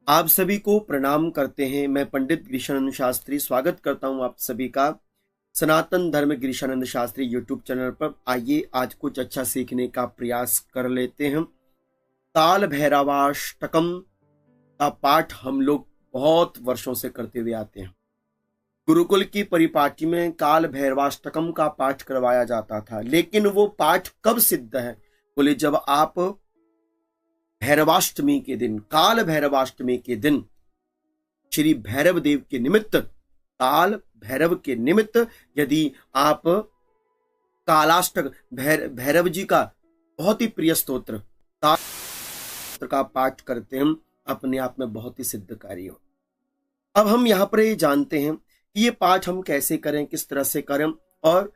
आप सभी को प्रणाम करते हैं। मैं पंडित गिरीशानंद शास्त्री स्वागत करता हूं आप सभी का सनातन धर्म गिरीशानंद शास्त्री यूट्यूब चैनल पर। आइए आज कुछ अच्छा सीखने का प्रयास कर लेते हैं। काल भैरवाष्टकम का पाठ हम लोग बहुत वर्षों से करते हुए आते हैं। गुरुकुल की परिपाटी में काल भैरवाष्टकम का पाठ करवाया जाता था, लेकिन वो पाठ कब सिद्ध है? बोले जब आप भैरवाष्टमी के दिन, काल भैरवाष्टमी के दिन श्री भैरव देव के निमित्त, काल भैरव के निमित्त यदि आप कालाष्टक भैरव जी का बहुत ही प्रिय स्तोत्र काल का पाठ करते हैं, अपने आप में बहुत ही सिद्धकारी हो। अब हम यहाँ पर ये जानते हैं कि ये पाठ हम कैसे करें, किस तरह से करें। और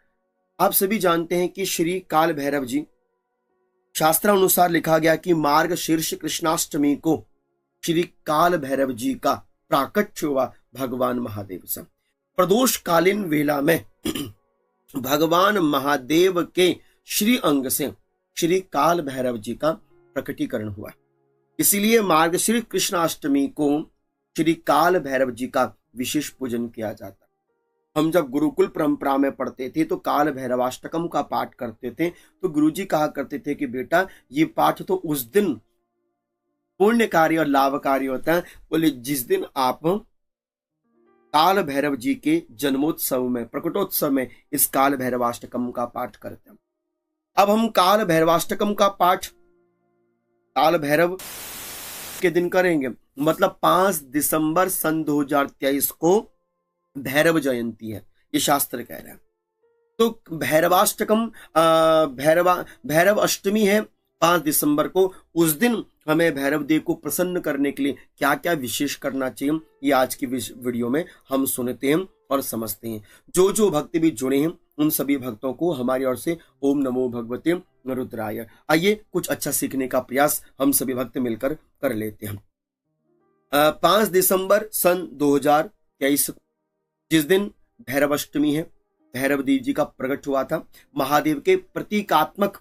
आप सभी जानते हैं कि श्री काल भैरव जी, शास्त्र अनुसार लिखा गया कि मार्ग शीर्ष कृष्णाष्टमी को श्री काल भैरव जी का प्राकट्य हुआ भगवान महादेव से। प्रदोष कालीन वेला में भगवान महादेव के श्री अंग से श्री काल भैरव जी का प्रकटीकरण हुआ। इसीलिए मार्गशीर्ष कृष्णाष्टमी को श्री काल भैरव जी का विशेष पूजन किया जाता। हम जब गुरुकुल परंपरा में पढ़ते थे तो काल भैरवाष्टकम का पाठ करते थे, तो गुरुजी कहा करते थे कि बेटा ये पाठ तो उस दिन पुण्यकारी और लाभकारी होता है। बोले जिस दिन आप काल भैरव जी के जन्मोत्सव में, प्रकटोत्सव में इस काल भैरवाष्टकम का पाठ करते हैं। अब हम काल भैरवाष्टकम का पाठ काल भैरव के दिन करेंगे, मतलब 5 दिसंबर सन 2023 को भैरव जयंती है, ये शास्त्र कह रहे हैं। तो भैरवाष्टकम भैरव अष्टमी है 5 दिसंबर को। उस दिन हमें भैरव देव को प्रसन्न करने के लिए क्या क्या विशेष करना चाहिए, ये आज की वीडियो में हम सुनते हैं और समझते हैं। जो जो भक्त भी जुड़े हैं उन सभी भक्तों को हमारी ओर से ओम नमो भगवते रुद्राय। आइए कुछ अच्छा सीखने का प्रयास हम सभी भक्त मिलकर कर लेते हैं। 5 दिसंबर सन 2023 जिस दिन भैरव अष्टमी है, भैरव देव जी का प्रकट हुआ था। महादेव के प्रतीकात्मक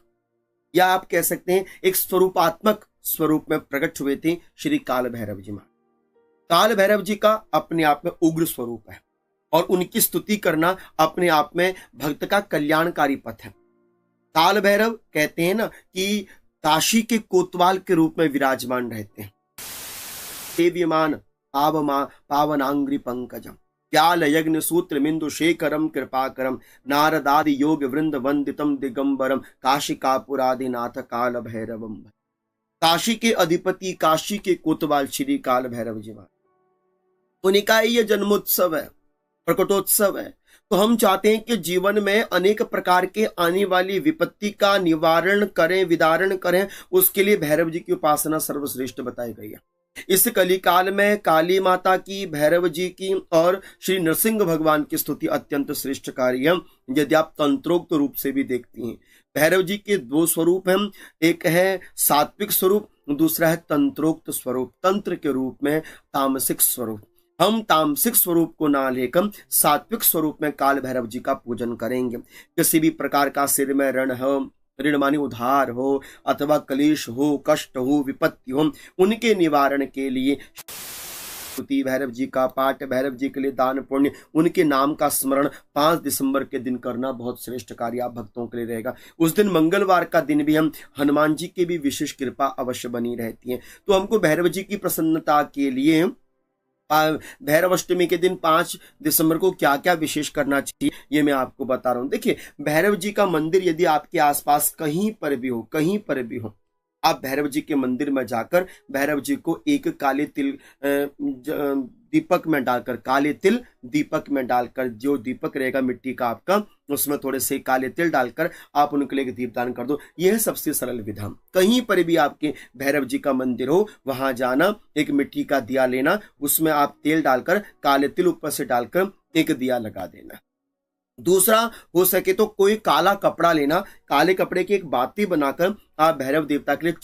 या आप कह सकते हैं एक स्वरूपात्मक स्वरूप में प्रकट हुए थे श्री काल भैरव जी। काल भैरव जी का अपने आप में उग्र स्वरूप है और उनकी स्तुति करना अपने आप में भक्त का कल्याणकारी पथ है। काल भैरव कहते हैं ना कि काशी के कोतवाल के रूप में विराजमान रहते हैं। सेव्यमान पावनांग्रि पंकजम व्याल यज्ञ सूत्र मिंदु शेखरम कृपाकरम नारदादि योग वृंद वंदितम दिगंबरम काशिकापुरादिनाथ काल भैरवम। काशी के अधिपति, काशी के कोतवाल श्री काल भैरव जी, उन्हीं का ये जन्मोत्सव है, प्रकटोत्सव है। तो हम चाहते हैं कि जीवन में अनेक प्रकार के आने वाली विपत्ति का निवारण करें, विदारण करें। उसके लिए भैरव जी की उपासना सर्वश्रेष्ठ बताई गई है। इस कलिकाल में काली माता की, भैरव जी की और श्री नरसिंह भगवान की स्तुति अत्यंत श्रेष्ठ कार्य है। यदि आप तंत्रोक्त रूप से भी देखती हैं, भैरव जी के 2 स्वरूप हैं, एक है सात्विक स्वरूप, दूसरा है तंत्रोक्त स्वरूप, तंत्र के रूप में तामसिक स्वरूप। हम तामसिक स्वरूप को ना लेकर सात्विक स्वरूप में काल भैरव जी का पूजन करेंगे। किसी भी प्रकार का सिर में ऋण हो, ऋण मानी उधार हो, अथवा कलेश हो, कष्ट हो, विपत्ति हो, उनके निवारण के लिए भैरव जी का पाठ, भैरव जी के लिए दान पुण्य, उनके नाम का स्मरण 5 दिसंबर के दिन करना बहुत श्रेष्ठ कार्य आप भक्तों के लिए रहेगा। उस दिन मंगलवार का दिन भी हम हनुमान जी की भी विशेष कृपा अवश्य बनी रहती है। तो हमको भैरव जी की प्रसन्नता के लिए भैरव अष्टमी के दिन 5 दिसंबर को क्या क्या विशेष करना चाहिए, ये मैं आपको बता रहा हूं। देखिए, भैरव जी का मंदिर यदि आपके आसपास कहीं पर भी हो, आप भैरव जी के मंदिर में जाकर भैरव जी को एक काले तिल दीपक में डालकर, काले तिल दीपक में डालकर, जो दीपक रहेगा मिट्टी का आपका, उसमें थोड़े से काले तिल डालकर आप उनके लिए दीपदान कर दो। यह है सबसे सरल विधान। कहीं पर भी आपके भैरव जी का मंदिर हो, वहां जाना, एक मिट्टी का दिया लेना, उसमें आप तेल डालकर, काले तिल ऊपर से डालकर एक दिया लगा देना। दूसरा, हो सके तो कोई काला कपड़ा लेना, काले कपड़े की एक बाती बनाकर आप भैरव देवता के लिए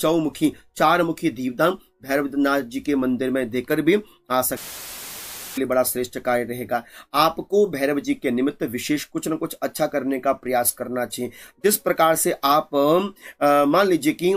4 मुखी दीपदान भैरवनाथ जी के मंदिर में देकर भी आ सकते। लिए बड़ा श्रेष्ठ कार्य रहेगा। आपको भैरव जी के निमित्त विशेष कुछ न कुछ अच्छा करने का प्रयास करना चाहिए। जिस प्रकार से आप मान लीजिए कि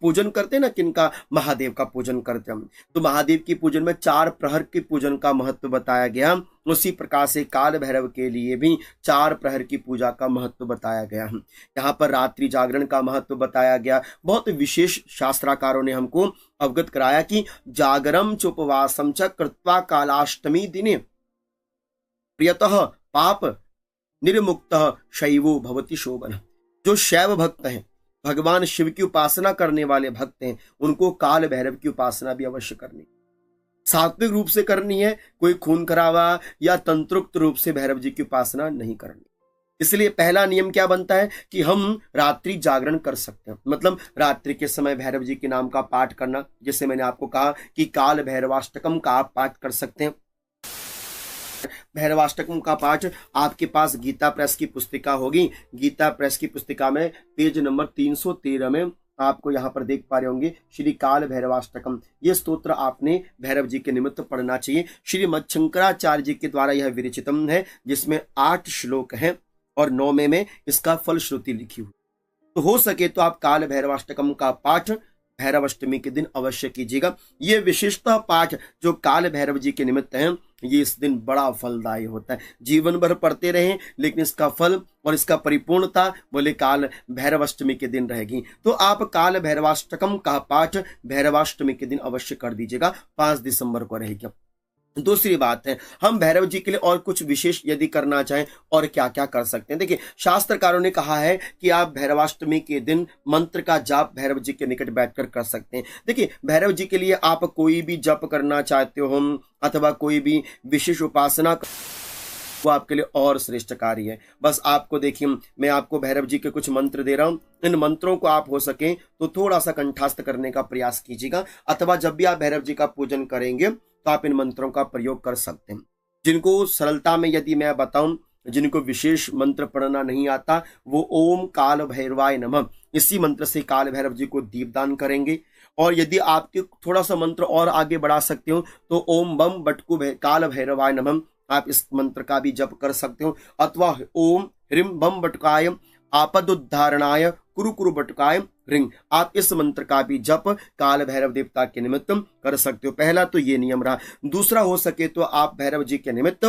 पूजन करते हैं ना, किनका, महादेव का पूजन करते हैं, तो महादेव की पूजन में 4 प्रहर के पूजन का महत्व बताया गया। उसी प्रकार से काल भैरव के लिए भी 4 प्रहर की पूजा का महत्व बताया गया है। यहाँ पर रात्रि जागरण का महत्व बताया गया। बहुत विशेष शास्त्राकारों ने हमको अवगत कराया कि जागरम चोपवासम च कृत्वा कालाष्टमी दिने प्रियतः पाप निर्मुक्तः शैवो भवति शोभन। जो शैव भक्त हैं, भगवान शिव की उपासना करने वाले भक्त हैं, उनको काल भैरव की उपासना भी अवश्य करनी, सात्विक रूप से करनी है। कोई खून खराबा या तंत्रोक्त रूप से भैरव जी की उपासना नहीं करनी। इसलिए पहला नियम क्या बनता है कि हम रात्रि जागरण कर सकते हैं, मतलब रात्रि के समय भैरव जी के नाम का पाठ करना। जैसे मैंने आपको कहा कि काल भैरवाष्टकम का आप पाठ कर सकते हैं। भैरवाष्टकम का पाठ आपके पास गीता प्रेस की पुस्तिका होगी। गीता प्रेस की पुस्तिका में पेज नंबर 313 में आपको यहाँ पर देख पा रहे होंगे श्री काल भैरवाष्टकम। ये स्तोत्र आपने भैरव जी के निमित्त पढ़ना चाहिए। श्री मच्छंकराचार्य जी के द्वारा यह विरचितम है, जिसमें 8 श्लोक हैं और 9वें में इसका फल श्रुति लिखी हुई। तो हो सके तो आप काल भैरवाष्टकम का पाठ भैरव अष्टमी के दिन अवश्य कीजिएगा। ये विशेषतः पाठ जो काल भैरव जी के निमित्त हैं, ये इस दिन बड़ा फलदायी होता है। जीवन भर पढ़ते रहें, लेकिन इसका फल और इसका परिपूर्णता बोले काल भैरव अष्टमी के दिन रहेगी। तो आप काल भैरवाष्टकम का पाठ भैरवाष्टमी के दिन अवश्य कर दीजिएगा। 5 दिसंबर को रहेगी। दूसरी बात है, हम भैरव जी के लिए और कुछ विशेष यदि करना चाहें और क्या क्या कर सकते हैं। देखिए, शास्त्रकारों ने कहा है कि आप भैरवाष्टमी के दिन मंत्र का जाप भैरव जी के निकट बैठकर कर सकते हैं। देखिए, भैरव जी के लिए आप कोई भी जप करना चाहते हो अथवा कोई भी विशेष उपासना, वो आपके लिए और श्रेष्ठ कार्य है। बस आपको देखिए, मैं आपको भैरव जी के कुछ मंत्र दे रहा हूं। इन मंत्रों को आप हो सके तो थोड़ा सा कंठस्थ करने का प्रयास कीजिएगा, अथवा जब भी आप भैरव जी का पूजन करेंगे तो आप इन मंत्रों का प्रयोग कर सकते हैं। जिनको सरलता में यदि मैं बताऊं, जिनको विशेष मंत्र पढ़ना नहीं आता, वो ओम काल भैरवाय नमः इसी मंत्र से काल भैरव जी को दीपदान करेंगे। और यदि आपके थोड़ा सा मंत्र और आगे बढ़ा सकते हो तो ओम बम बटकु काल भैरवाय नमः आप इस मंत्र का भी जप कर सकते हो, अथवा ओम ह्रीम बम बटकाय आपद उद्धारणाय कुरु कुरु बटकाय रिंग, आप इस मंत्र का भी जप काल भैरव देवता के निमित्त कर सकते हो। पहला तो ये नियम रहा। दूसरा, हो सके तो आप भैरव जी के निमित्त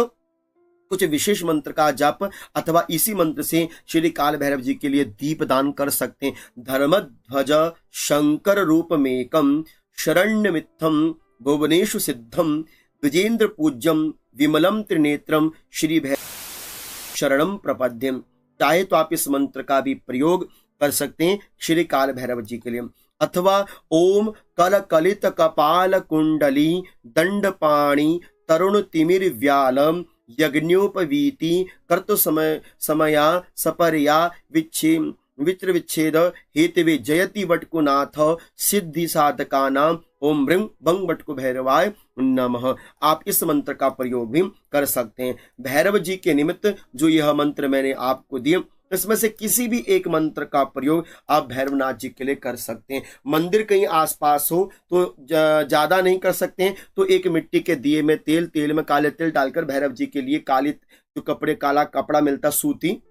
कुछ विशेष मंत्र का जप अथवा इसी मंत्र से श्री काल भैरव जी के लिए दीप दान कर सकते हैं। धर्मध्वज शंकर रूपमेकम शरण्यमित्थम भुवनेषु सिद्धम द्विजेंद्र पूज्यम विमलम त्रिनेत्रम श्री भैरव शरणम प्रपद्यम। चाहे तो आप इस मंत्र का भी प्रयोग कर सकते हैं श्री काल भैरव जी के लिए। अथवा ओम कल कलित कपाल कुंडली दंडपाणी तरुण तिमिर व्यालम यज्ञोपवीति कर्तु समया सपर्या विचित्र विच्छेद हेतवे जयति वटकुनाथ सिद्धि साधका नाम ओम ह्रीं बंग बटकु भैरवाय नमः। आप इस मंत्र का प्रयोग भी कर सकते हैं। भैरव जी के निमित्त जो यह मंत्र मैंने आपको दिए, इसमें से किसी भी एक मंत्र का प्रयोग आप भैरवनाथ जी के लिए कर सकते हैं। मंदिर कहीं आसपास हो तो ज्यादा नहीं कर सकते हैं, तो एक मिट्टी के दिए में तेल में काले तिल डालकर भैरव जी के लिए काली जो काला कपड़ा मिलता सूती,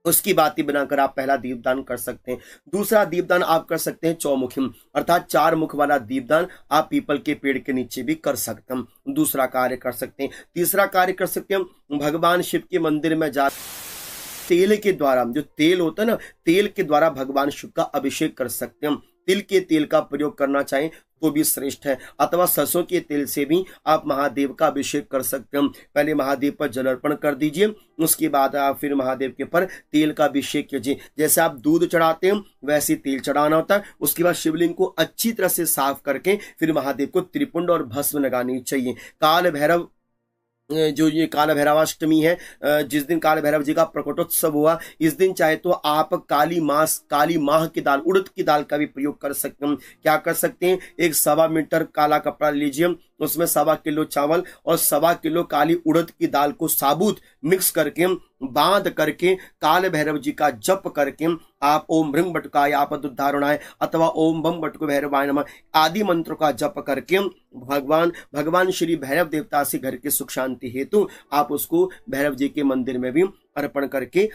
उसकी बाती बनाकर आप पहला दीपदान कर सकते हैं। दूसरा दीपदान आप कर सकते हैं चौमुखी, अर्थात 4 मुख वाला दीपदान आप पीपल के पेड़ के नीचे भी कर सकते हैं। दूसरा कार्य कर सकते हैं। तीसरा कार्य कर सकते हैं, भगवान शिव के मंदिर में जा तेल के द्वारा, जो तेल होता है ना, तेल के द्वारा भगवान शिव का अभिषेक कर सकते हैं। तिल के तेल का प्रयोग करना चाहें तो भी श्रेष्ठ है, अथवा सरसों के तेल से भी आप महादेव का अभिषेक कर सकते हैं। पहले महादेव पर जल अर्पण कर दीजिए, उसके बाद आप फिर महादेव के पर तेल का अभिषेक कीजिए। जैसे आप दूध चढ़ाते हैं वैसे तेल चढ़ाना होता है। उसके बाद शिवलिंग को अच्छी तरह से साफ करके फिर महादेव को त्रिपुंड और भस्म लगानी चाहिए। काल भैरव जो ये काल भैरवाष्टमी है, जिस दिन काल भैरव जी का प्रकटोत्सव हुआ, इस दिन चाहे तो आप काली माह की दाल, उड़द की दाल का भी प्रयोग कर सकते हैं। क्या कर सकते हैं, 1.25 मीटर काला कपड़ा लीजिए, उसमें 1.25 किलो चावल और 1.25 किलो काली उड़द की दाल को साबुत मिक्स करके बांध करके काल भैरव जी का जप करके आप ओम ह्रीं बटकाय आपद उद्धारणाय अथवा ओम बम बटकु भैरवाय नमः आदि मंत्रों का जप करके भगवान भगवान श्री भैरव देवता से घर के सुख शांति हेतु आप उसको भैरव जी के मंदिर में भी अर्पण करके,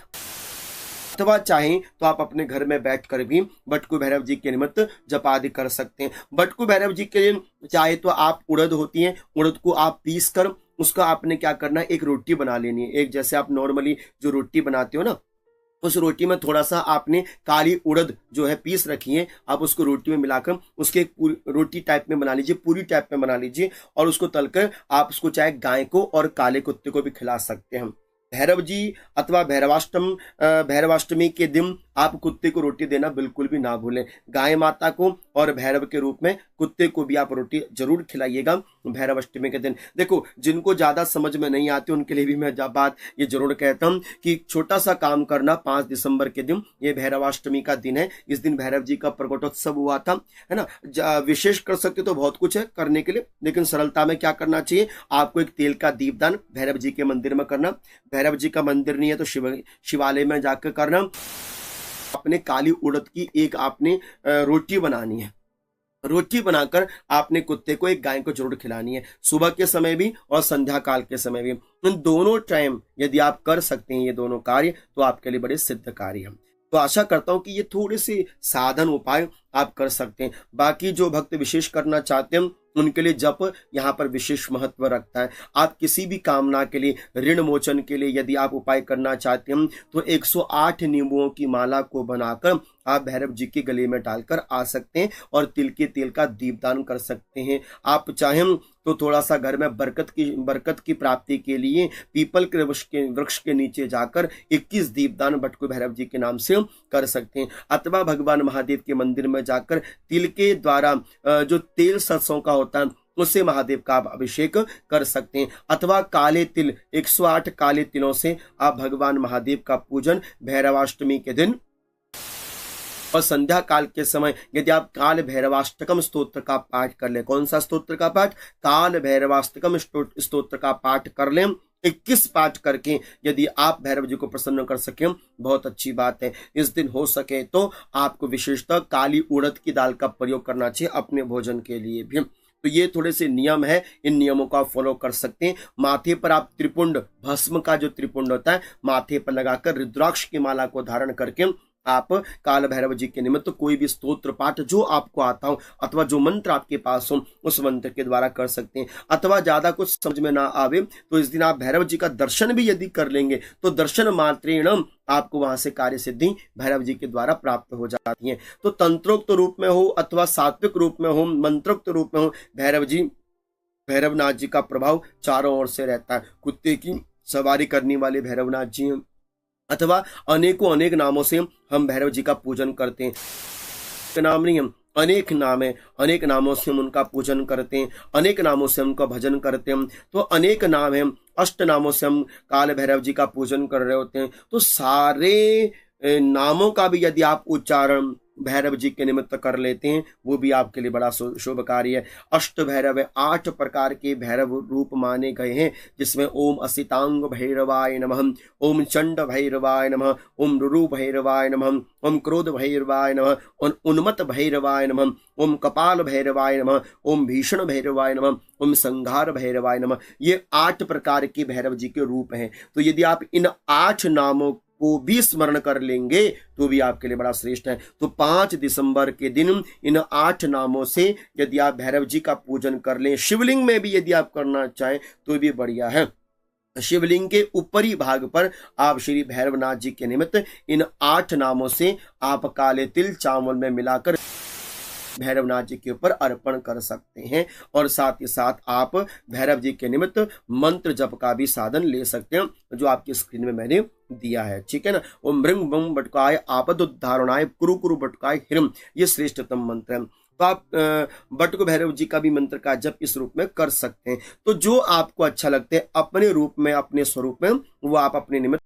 अथवा चाहें तो आप अपने घर में बैठकर भी बटकू भैरव जी के निमित्त जप आदि कर सकते हैं। बटकू भैरव जी के लिए चाहे तो आप उड़द होती है, उड़द को आप पीस कर उसका आपने क्या करना है, एक रोटी बना लेनी है। एक जैसे आप नॉर्मली जो रोटी बनाते हो ना, उस रोटी में थोड़ा सा आपने काली उड़द जो है पीस रखी है, आप उसको रोटी में मिलाकर उसके एक रोटी टाइप में बना लीजिए, पूरी टाइप में बना लीजिए, और उसको तलकर आप उसको चाहे गाय को और काले कुत्ते को भी खिला सकते हैं। भैरव जी अथवा भैरवाष्टमी के दिन आप कुत्ते को रोटी देना बिल्कुल भी ना भूलें। गाय माता को और भैरव के रूप में कुत्ते को भी आप रोटी जरूर खिलाइएगा भैरवाष्टमी के दिन। देखो, जिनको ज्यादा समझ में नहीं आती उनके लिए भी मैं बात ये जरूर कहता हूँ कि छोटा सा काम करना। 5 दिसंबर के दिन ये भैरवाष्टमी का दिन है। इस दिन भैरव जी का प्रकटोत्सव हुआ था, है ना। विशेष कर सकते तो बहुत कुछ है करने के लिए, लेकिन सरलता में क्या करना चाहिए, आपको एक तेल का दीपदान भैरव जी के मंदिर में करना। भैरव जी का मंदिर नहीं है तो शिवालय में जाकर करना। अपने काली उड़द की एक आपने रोटी बनानी है। रोटी बनाकर आपने कुत्ते को, एक गाय को जरूर खिलानी है, सुबह के समय भी और संध्या काल के समय भी। इन दोनों टाइम यदि आप कर सकते हैं ये दोनों कार्य, तो आपके लिए बड़े सिद्ध कार्य हैं। तो आशा करता हूं कि ये थोड़े से साधन उपाय आप कर सकते हैं। बाकी जो भक्त विशेष करना चाहते हैं उनके लिए जप यहाँ पर विशेष महत्व रखता है। आप किसी भी कामना के लिए, ऋण मोचन के लिए यदि आप उपाय करना चाहते हैं तो 108 नींबुओं की माला को बनाकर आप भैरव जी के गले में डालकर आ सकते हैं और तिल के तेल का दीपदान कर सकते हैं। आप चाहें तो थोड़ा सा घर में बरकत की प्राप्ति के लिए पीपल के वृक्ष के नीचे जाकर 21 दीपदान बटकू भैरव जी के नाम से कर सकते हैं। अथवा भगवान महादेव के मंदिर में जाकर तिल के द्वारा जो तेल सरसों का होता है उससे महादेव का आप अभिषेक कर सकते हैं। अथवा काले तिल, 108 काले तिलों से आप भगवान महादेव का पूजन भैरवाष्टमी के दिन और संध्या काल के समय यदि आप काल भैरवाष्टकम स्तोत्र का पाठ कर लें। कौन सा स्तोत्र का पाठ? काल भैरवाष्टकम स्तोत्र का पाठ कर लें। 21 पाठ करके यदि आप भैरव जी को प्रसन्न कर सकें, बहुत अच्छी बात है। इस दिन हो सके तो आपको विशेषतः काली उड़द की दाल का प्रयोग करना चाहिए अपने भोजन के लिए भी। तो ये थोड़े से नियम है, इन नियमों को आप फॉलो कर सकते हैं। माथे पर आप त्रिपुंड, भस्म का जो त्रिपुंड होता है माथे पर लगाकर रुद्राक्ष की माला को धारण करके आप काल भैरव जी के निमित्त कोई भी स्तोत्र पाठ जो आपको आता हो अथवा जो मंत्र आपके पास हो उस मंत्र के द्वारा कर सकते हैं। अथवा ज्यादा कुछ समझ में ना आवे तो इस दिन आप भैरव जी का दर्शन भी यदि कर लेंगे तो दर्शन मात्रेण आपको वहां से कार्य सिद्धि भैरव जी के द्वारा प्राप्त हो जाती है। तो तंत्रोक्त रूप में हो अथवा सात्विक रूप में हो, मंत्रोक्त रूप में हो, भैरवनाथ जी का प्रभाव चारों ओर से रहता है। कुत्ते की सवारी करने वाले भैरवनाथ जी हैं, अथवा अनेक नामों से हम भैरव जी का पूजन करते हैं। नाम नहीं, हम अनेक नाम है, अनेक नामों से हम उनका पूजन करते हैं, अनेक नामों से उनका भजन करते हैं। तो अनेक नाम है, 8 नामों से हम काल भैरव जी का पूजन कर रहे होते हैं। तो सारे नामों का भी यदि आप उच्चारण भैरव जी के निमित्त कर लेते हैं वो भी आपके लिए बड़ा शुभ कार्य है। अष्ट भैरव है, 8 प्रकार के भैरव रूप माने गए हैं, जिसमें ओम असितांग भैरवाय नमः, ओम चंड भैरवाय नमः, ओम रुरु भैरवाय नमः, ओम क्रोध भैरवाय नमः, ओम उन्मत्त भैरवाय नमः, ओम कपाल भैरवाय नमः, ओम भीषण भैरवाय नमः, ओम संघार भैरवाय नमः। ये 8 प्रकार के भैरव जी के रूप हैं। तो यदि आप इन 8 नामों को भी स्मरण कर लेंगे तो भी आपके लिए बड़ा श्रेष्ठ है। तो 5 दिसंबर के दिन इन 8 नामों से यदि आप भैरव जी का पूजन कर लें, शिवलिंग में भी यदि आप करना चाहें तो भी बढ़िया है। शिवलिंग के ऊपरी भाग पर आप श्री भैरवनाथ जी के निमित्त इन 8 नामों से आप काले तिल चावल में मिलाकर भैरवनाथ जी के ऊपर अर्पण कर सकते हैं। और साथ ही साथ आप भैरव जी के निमित्त मंत्र जप का भी साधन ले सकते हैं जो आपकी स्क्रीन में मैंने दिया है, ठीक है ना। ओम भृंग बम बटकाय आपद उद्धारणाय कुरु कुरु बटकाय हिरम, ये श्रेष्ठतम मंत्र है। तो आप बटकू भैरव जी का भी मंत्र का जप इस रूप में कर सकते हैं। तो जो आपको अच्छा लगता है अपने रूप में, अपने स्वरूप में, वो आप अपने निमित्त